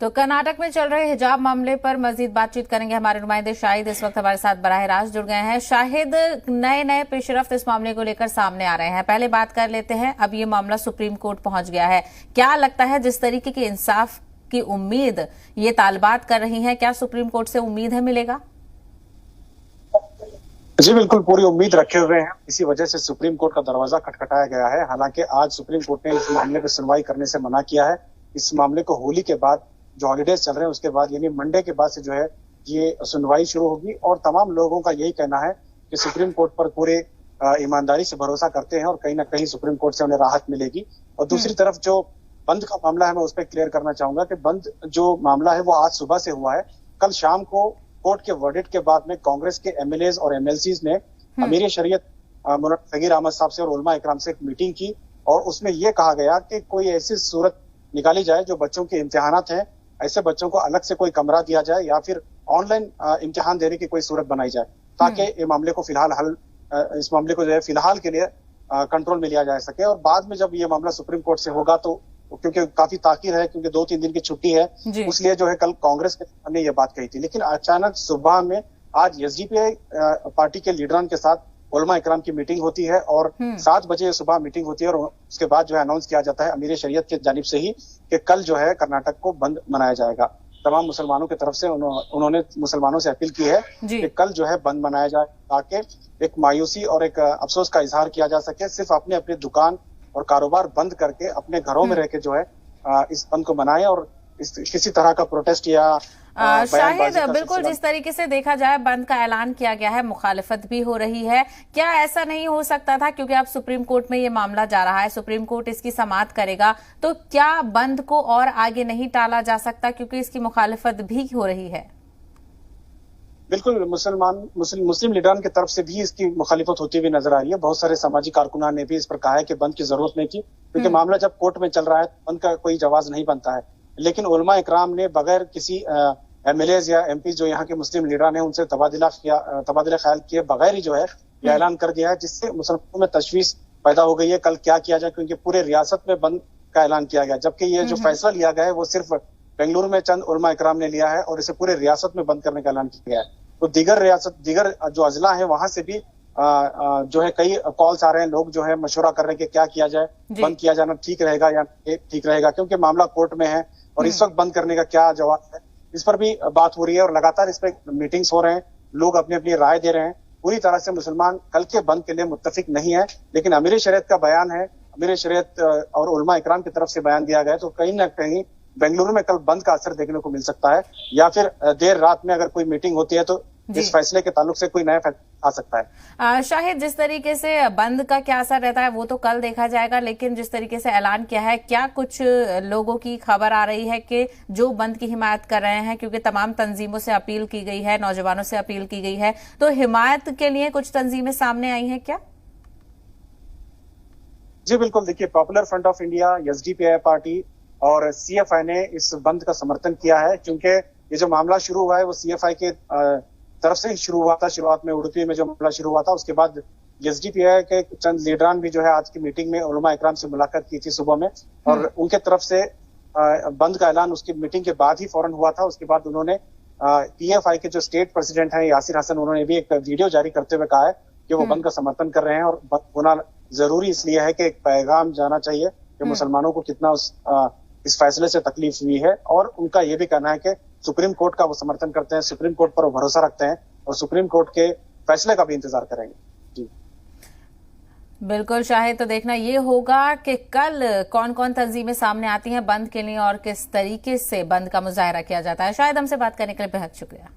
तो कर्नाटक में चल रहे हिजाब मामले पर मजीद बातचीत करेंगे हमारे नुमाइंदे शाहिद इस वक्त हमारे साथ बराह रास्त जुड़ गए हैं। शाहिद, नए नए पेशरफ्त इस मामले को लेकर सामने आ रहे हैं। पहले बात कर लेते हैं, अब ये मामला सुप्रीम कोर्ट पहुंच गया है। क्या लगता है, जिस तरीके की इंसाफ की उम्मीद ये तालिबात कर रही हैं, क्या सुप्रीम कोर्ट से उम्मीद है मिलेगा? जी बिल्कुल, पूरी उम्मीद रखे हुए हैं। इसी वजह से सुप्रीम कोर्ट का दरवाजा खटखटाया गया है। हालांकि आज सुप्रीम कोर्ट ने इस मामले पर सुनवाई करने से मना किया है। इस मामले को होली के बाद, जो हॉलीडेज चल रहे हैं उसके बाद, यानी मंडे के बाद से जो है ये सुनवाई शुरू होगी। और तमाम लोगों का यही कहना है कि सुप्रीम कोर्ट पर पूरे ईमानदारी से भरोसा करते हैं और कहीं ना कहीं सुप्रीम कोर्ट से उन्हें राहत मिलेगी। और दूसरी तरफ जो बंद का मामला है, मैं उस पर क्लियर करना चाहूंगा कि बंद जो मामला है वो आज सुबह से हुआ है। कल शाम को कोर्ट के वर्डिक्ट के बाद में कांग्रेस के एमएलएज और एमएलसीज ने अमीर शरीयत मौलाना फकीर अहमद साहब से और उलमा इकराम से एक मीटिंग की और उसमें यह कहा गया कि कोई ऐसी सूरत निकाली जाए जो बच्चों के इम्तिहानात हैं, ऐसे बच्चों को अलग से कोई कमरा दिया जाए या फिर ऑनलाइन इम्तिहान देने की कोई सूरत बनाई जाए, ताकि इस मामले को जो है फिलहाल के लिए कंट्रोल में लिया जा सके। और बाद में जब ये मामला सुप्रीम कोर्ट से होगा तो, क्योंकि काफी ताकीर है, क्योंकि 2-3 दिन की छुट्टी है, इसलिए जो है कल कांग्रेस ने ये बात कही थी। लेकिन अचानक सुबह में आज एसडीपीआई पार्टी के लीडरान के साथ उलमा इकराम की मीटिंग होती है और 7 बजे सुबह मीटिंग होती है और उसके बाद जो है अनाउंस किया जाता है अमीर शरीयत की जानिब से ही कि कल जो है कर्नाटक को बंद मनाया जाएगा। तमाम मुसलमानों की तरफ से उन्होंने मुसलमानों से अपील की है कि कल जो है बंद मनाया जाए, ताकि एक मायूसी और एक अफसोस का इजहार किया जा सके। सिर्फ अपने अपनी दुकान और कारोबार बंद करके अपने घरों में रह के जो है इस बंद को मनाएं और किसी तरह का प्रोटेस्ट या शाहिद, बिल्कुल जिस तरीके से देखा जाए बंद का ऐलान किया गया है, मुखालिफत भी हो रही है, क्या ऐसा नहीं हो सकता था, क्योंकि अब सुप्रीम कोर्ट में ये मामला जा रहा है, सुप्रीम कोर्ट इसकी समाअत करेगा, तो क्या बंद को और आगे नहीं टाला जा सकता, क्योंकि इसकी मुखालिफत भी हो रही है? बिल्कुल, मुस्लिम लीडरान की तरफ से भी इसकी मुखालिफत होती हुई नजर आ रही है। बहुत सारे सामाजिक कारकुनान ने भी इस पर कहा है कि बंद की जरूरत नहीं थी, क्योंकि मामला जब कोर्ट में चल रहा है बंद का कोई जवाब नहीं बनता है। लेकिन उलमा इकराम ने बगैर किसी एमएलएज या एमपी जो यहाँ के मुस्लिम लीडर हैं उनसे तबादला ख्याल किए बगैर ही जो है ये ऐलान कर दिया है, जिससे मुसलमानों में तशवीश पैदा हो गई है कल क्या किया जाए, क्योंकि पूरे रियासत में बंद का ऐलान किया गया, जबकि ये जो फैसला लिया गया है वो सिर्फ बेंगलुरु में चंद उलमा इकराम ने लिया है और इसे पूरे रियासत में बंद करने का ऐलान किया गया है। तो दीगर जो अजला है वहां से भी जो है कई कॉल्स आ रहे हैं, लोग जो है मशवरा कर रहे हैं कि क्या किया जाए, बंद किया जाना ठीक रहेगा या ठीक रहेगा, क्योंकि मामला कोर्ट में है और इस वक्त बंद करने का क्या जवाब है, इस पर भी बात हो रही है और लगातार इस पर मीटिंग्स हो रहे हैं, लोग अपनी अपनी राय दे रहे हैं। पूरी तरह से मुसलमान कल के बंद के लिए मुत्तफिक नहीं है, लेकिन अमीर शरीयत का बयान है, अमीर शरीयत और उलमा इकराम की तरफ से बयान दिया गया है, तो कहीं ना कहीं बेंगलुरु में कल बंद का असर देखने को मिल सकता है, या फिर देर रात में अगर कोई मीटिंग होती है तो इस फैसले के ताल्लुक से कोई नया फैसला आ सकता है। शाहिद, जिस तरीके से बंद का क्या असर रहता है वो तो कल देखा जाएगा, लेकिन जिस तरीके से ऐलान किया है, क्या कुछ लोगों की खबर आ रही है कि जो बंद की हिमायत कर रहे हैं, क्योंकि तमाम तंजीमों से अपील की गई है, नौजवानों से अपील की गई है, तो हिमायत के लिए कुछ तंजीमें सामने आई हैं क्या? जी बिल्कुल, देखिए, popular front of India, SDPI party और सीएफआई ने इस बंद का समर्थन किया है, क्योंकि ये जो मामला शुरू हुआ है वो सीएफआई के तरफ से ही शुरू हुआ था। शुरुआत में उडुपी में जो मामला शुरू हुआ था, उसके बाद एसडीपीआई के चंद लीडरान भी जो है आज की मीटिंग में उलमा इकराम से मुलाकात की थी सुबह में, और उनके तरफ से बंद का ऐलान उसकी मीटिंग के बाद ही फौरन हुआ था। उसके बाद उन्होंने पीएफआई के जो स्टेट प्रेसिडेंट हैं यासिर हसन, उन्होंने भी एक वीडियो जारी करते हुए कहा है कि वो बंद का समर्थन कर रहे हैं और बंद होना जरूरी इसलिए है कि एक पैगाम जाना चाहिए कि मुसलमानों को कितना इस फैसले से तकलीफ हुई है। और उनका ये भी कहना है कि सुप्रीम कोर्ट का वो समर्थन करते हैं, सुप्रीम कोर्ट पर वो भरोसा रखते हैं और सुप्रीम कोर्ट के फैसले का भी इंतजार करेंगे। जी बिल्कुल शाहिद, तो देखना ये होगा कि कल कौन कौन तंजीमें सामने आती हैं बंद के लिए और किस तरीके से बंद का मुजाहरा किया जाता है। शायद हमसे बात करने के लिए बेहद शुक्रिया।